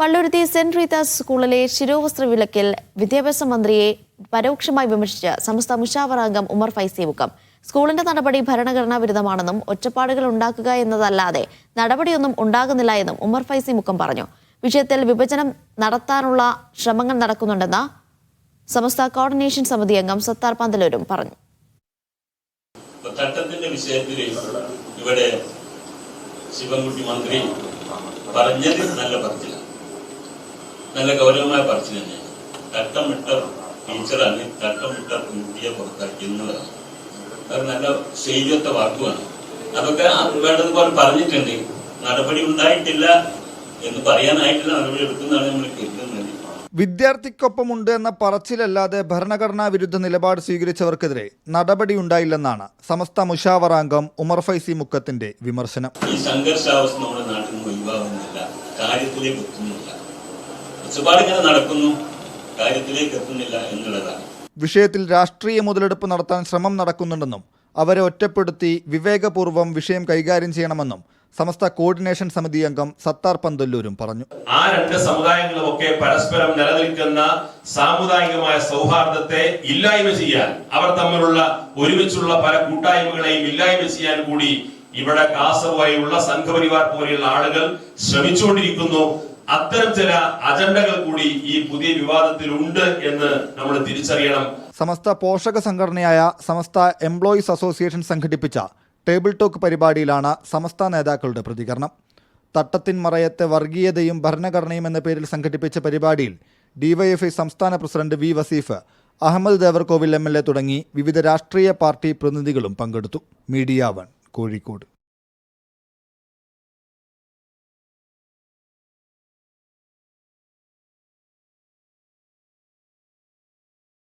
Palluruthy saint Rita's സ്കൂളിലെ ശിരോവസ്ത്ര വിലക്കിൽ വിദ്യാഭ്യാസ മന്ത്രിയെ പരോക്ഷമായി വിമർശിച്ച് സമസ്ത മുഷാവറ അംഗം ഉമർ ഫൈസി മുക്കം. സ്കൂളിന്റെ നടപടി ഭരണഘടനാ വിരുദ്ധമാണെന്നും ഒറ്റപ്പാടുകൾ ഉണ്ടാക്കുക എന്നതല്ലാതെ നടപടിയൊന്നും ഉണ്ടാകുന്നില്ല എന്നും ഉമർ ഫൈസി മുക്കം പറഞ്ഞു. വിഷയത്തിൽ വിഭജനം നടത്താനുള്ള ശ്രമങ്ങൾ നടക്കുന്നുണ്ടെന്ന് സമസ്ത കോർഡിനേഷൻ സമിതി അംഗം സത്താർ പന്തലൂരും പറഞ്ഞു. തട്ടത്തിന്റെ വിഷയത്തിൽ ഇവിടെ ശിവൻകുട്ടി മന്ത്രി പറഞ്ഞത് നല്ല പറച്ചില്ല, നല്ല ഗൗരവമായ പറച്ചിൽ തന്നെയാണ്. തട്ടമിട്ട ടീച്ചറാണ്, തട്ടമിട്ട കുട്ടിയെ പുറത്താക്കി എന്നുള്ളതാണ്. അത് നല്ല ശൈലിയൊത്ത വാക്കുമാണ്. അതൊക്കെ വേണ്ടതുപോലെ പറഞ്ഞിട്ടുണ്ട്. നടപടി ഉണ്ടായിട്ടില്ല എന്ന് പറയാനായിട്ടില്ല, നടപടി എടുക്കുന്നതാണ് നമ്മൾ കേൾക്കുന്നത്. വിദ്യാർത്ഥിക്കൊപ്പമുണ്ട് എന്ന പറച്ചിലല്ലാതെ ഭരണഘടനാ വിരുദ്ധ നിലപാട് സ്വീകരിച്ചവർക്കെതിരെ നടപടിയുണ്ടായില്ലെന്നാണ് സമസ്ത മുഷാവറ അംഗം ഉമർ ഫൈസി മുക്കത്തിന്റെ വിമർശനം. ഈ സംഘർഷാവസ്ഥ നമ്മുടെ നാട്ടിൽ നിന്ന് ഒഴിവാകുന്നില്ല, കാര്യത്തിലേക്ക് എത്തുന്നില്ല. ഒച്ചപ്പാട് ഇങ്ങനെ നടക്കുന്നു, കാര്യത്തിലേക്ക് എത്തുന്നില്ല എന്നുള്ളതാണ്. വിഷയത്തിൽ രാഷ്ട്രീയ മുതലെടുപ്പ് നടത്താൻ ശ്രമം നടക്കുന്നുണ്ടെന്നും അവരെ ഒറ്റപ്പെടുത്തി വിവേകപൂർവ്വം വിഷയം കൈകാര്യം ചെയ്യണമെന്നും സമസ്ത കോർഡിനേഷൻ സമിതി അംഗം സത്താർ പന്തല്ലൂരും പറഞ്ഞു. ആ രണ്ട് സമുദായങ്ങളുമൊക്കെ പരസ്പരം നിലനിൽക്കുന്ന സാമുദായികമായ സൗഹാർദ്ദത്തെ ഇല്ലായ്മ ചെയ്യാൻ, അവർ തമ്മിലുള്ള ഒരുമിച്ചുള്ള പല കൂട്ടായ്മകളെയും ഇല്ലായ്മ ചെയ്യാൻ കൂടി ഇവിടെ കാസർഗോയിലുള്ള സംഘപരിവാർ പോലെയുള്ള ആളുകൾ ശ്രമിച്ചുകൊണ്ടിരിക്കുന്നു. അത്തരം ചില അജണ്ടകൾ കൂടി ഈ പുതിയ വിവാദത്തിൽ ഉണ്ട് എന്ന് നമ്മൾ തിരിച്ചറിയണം. സമസ്ത പോഷക സംഘടനയായ സമസ്ത എംപ്ലോയീസ് അസോസിയേഷൻ സംഘടിപ്പിച്ച ടേബിൾ ടോക്ക് പരിപാടിയിലാണ് സമസ്ത നേതാക്കളുടെ പ്രതികരണം. തട്ടത്തിൻ മറയത്തെ വർഗീയതയും ഭരണഘടനയും എന്ന പേരിൽ സംഘടിപ്പിച്ച പരിപാടിയിൽ ഡിവൈഎഫ്ഐ സംസ്ഥാന പ്രസിഡന്റ് വി വസീഫ്, അഹമ്മദ് ദേവർകോവിൽ MLA തുടങ്ങി വിവിധ രാഷ്ട്രീയ പാർട്ടി പ്രതിനിധികളും പങ്കെടുത്തു. മീഡിയ 1 കോഴിക്കോട്.